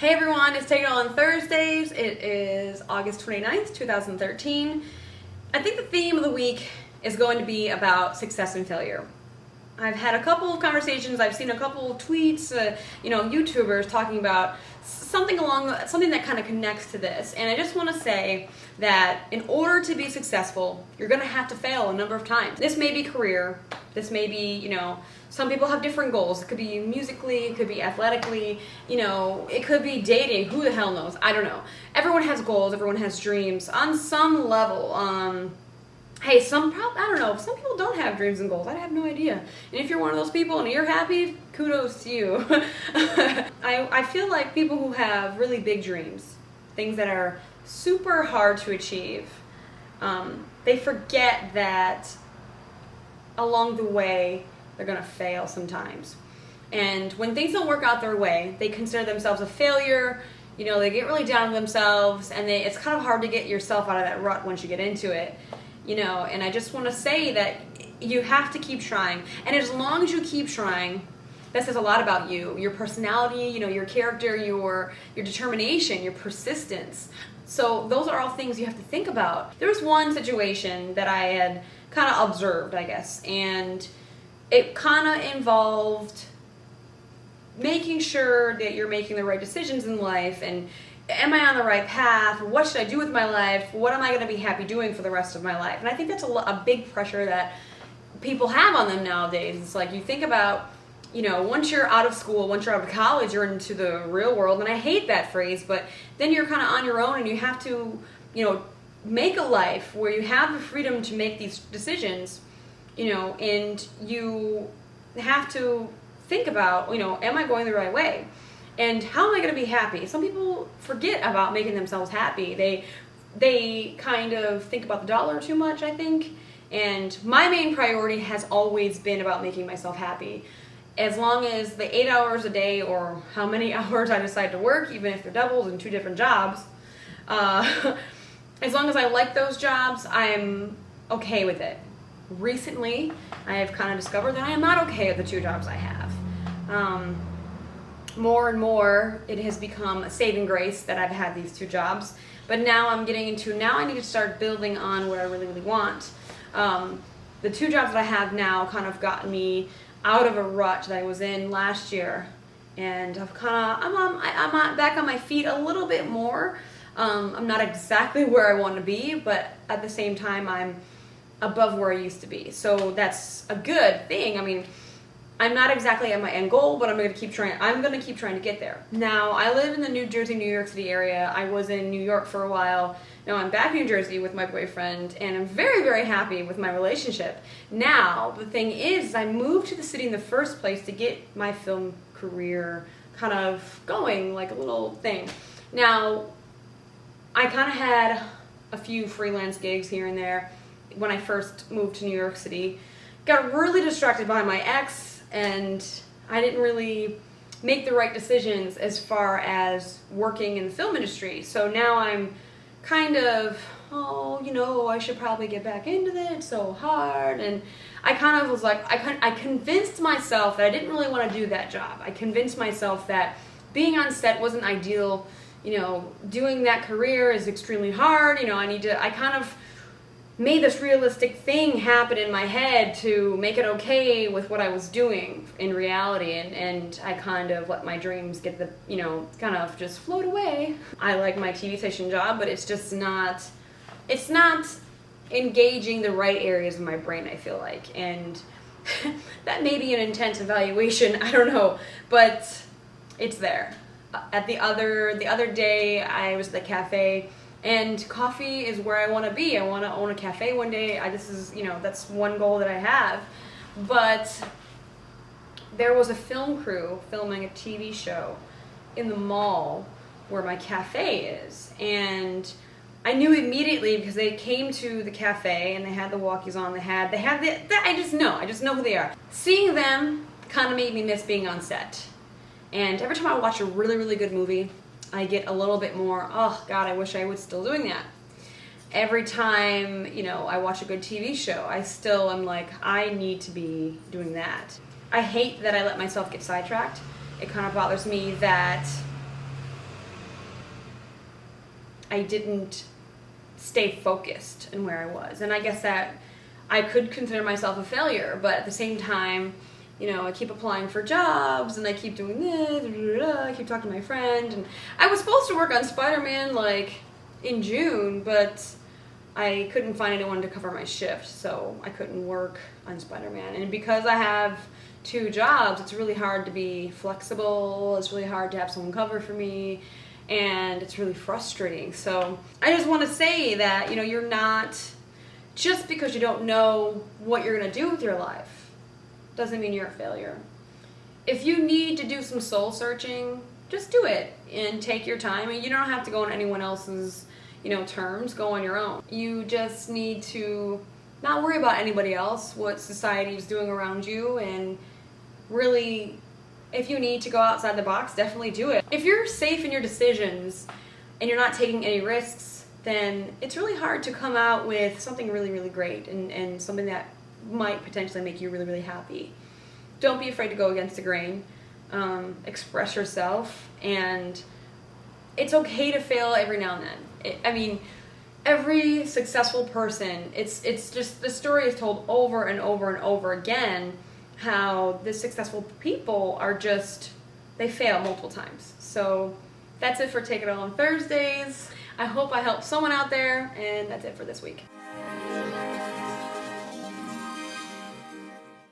Hey everyone, it's Take It All on Thursdays. It is August 29th, 2013. I think the theme of the week is going to be about success and failure. I've had a couple of conversations, I've seen a couple of tweets, YouTubers talking about something that kind of connects to this. And I just want to say that in order to be successful, you're going to have to fail a number of times. This may be career, this may be, some people have different goals. It could be musically, it could be athletically, it could be dating, who the hell knows? I don't know. Everyone has goals, everyone has dreams on some level. Hey, I don't know, some people don't have dreams and goals. I have no idea. And if you're one of those people and you're happy, kudos to you. I feel like people who have really big dreams, things that are super hard to achieve, they forget that along the way, they're going to fail sometimes. And when things don't work out their way, they consider themselves a failure. They get really down on themselves, and it's kind of hard to get yourself out of that rut once you get into it. And I just want to say that you have to keep trying. And as long as you keep trying, that says a lot about you, your personality, your character, your determination, your persistence. So those are all things you have to think about. There was one situation that I had kind of observed, I guess, and it kind of involved making sure that you're making the right decisions in life, and am I on the right path? What should I do with my life? What am I going to be happy doing for the rest of my life? And I think that's a big pressure that people have on them nowadays. It's like you think about, once you're out of school, once you're out of college, you're into the real world. And I hate that phrase, but then you're kind of on your own and you have to, make a life where you have the freedom to make these decisions, and you have to think about, am I going the right way? And how am I going to be happy? Some people forget about making themselves happy. They kind of think about the dollar too much, I think. And my main priority has always been about making myself happy. As long as the 8 hours a day or how many hours I decide to work, even if they're doubles in two different jobs, as long as I like those jobs, I'm okay with it. Recently, I have kind of discovered that I am not okay with the two jobs I have. More and more, it has become a saving grace that I've had these two jobs. But now I need to start building on what I really, really want. The two jobs that I have now kind of got me out of a rut that I was in last year. And I'm back on my feet a little bit more. I'm not exactly where I want to be, but at the same time, I'm above where I used to be. So that's a good thing. I mean, I'm not exactly at my end goal, but I'm going to keep trying. I'm going to keep trying to get there. Now, I live in the New Jersey, New York City area. I was in New York for a while. Now I'm back in New Jersey with my boyfriend, and I'm very, very happy with my relationship. Now, the thing is, I moved to the city in the first place to get my film career kind of going, like a little thing. Now, I kind of had a few freelance gigs here and there when I first moved to New York City. Got really distracted by my ex, and I didn't really make the right decisions as far as working in the film industry. So now I'm kind of, I should probably get back into it. It's so hard. And I kind of was like, I convinced myself that I didn't really want to do that job. I convinced myself that being on set wasn't ideal. Doing that career is extremely hard. I kind of made this realistic thing happen in my head to make it okay with what I was doing in reality, and I kind of let my dreams get kind of just float away. I like my TV station job, but it's not engaging the right areas of my brain, I feel like, and that may be an intense evaluation, I don't know, but it's there. The other day, I was at the cafe, and coffee is where I want to be. I want to own a cafe one day. That's one goal that I have. But there was a film crew filming a TV show in the mall where my cafe is. And I knew immediately because they came to the cafe and they had the walkies on. I just know who they are. Seeing them kind of made me miss being on set. And every time I watch a really, really good movie, I get a little bit more, oh God, I wish I was still doing that. Every time, I watch a good TV show, I still am like, I need to be doing that. I hate that I let myself get sidetracked. It kind of bothers me that I didn't stay focused in where I was. And I guess that I could consider myself a failure, but at the same time, you know, I keep applying for jobs and I keep doing this, I keep talking to my friend, and I was supposed to work on Spider-Man like in June, but I couldn't find anyone to cover my shift, so I couldn't work on Spider-Man. And because I have 2 jobs, it's really hard to be flexible, it's really hard to have someone cover for me, and it's really frustrating. So I just want to say that, you know, you're not, just because you don't know what you're going to do with your life doesn't mean you're a failure. If you need to do some soul searching, just do it and take your time. And you don't have to go on anyone else's, you know, terms. Go on your own. You just need to not worry about anybody else, what society is doing around you, and really, if you need to go outside the box, definitely do it. If you're safe in your decisions and you're not taking any risks, then it's really hard to come out with something really, really great and something that might potentially make you really, really happy. Don't be afraid to go against the grain. Express yourself, and it's okay to fail every now and then. I mean, every successful person, it's just, the story is told over and over and over again, how the successful people are just, they fail multiple times. So that's it for Take It All on Thursdays. I hope I helped someone out there, and that's it for this week.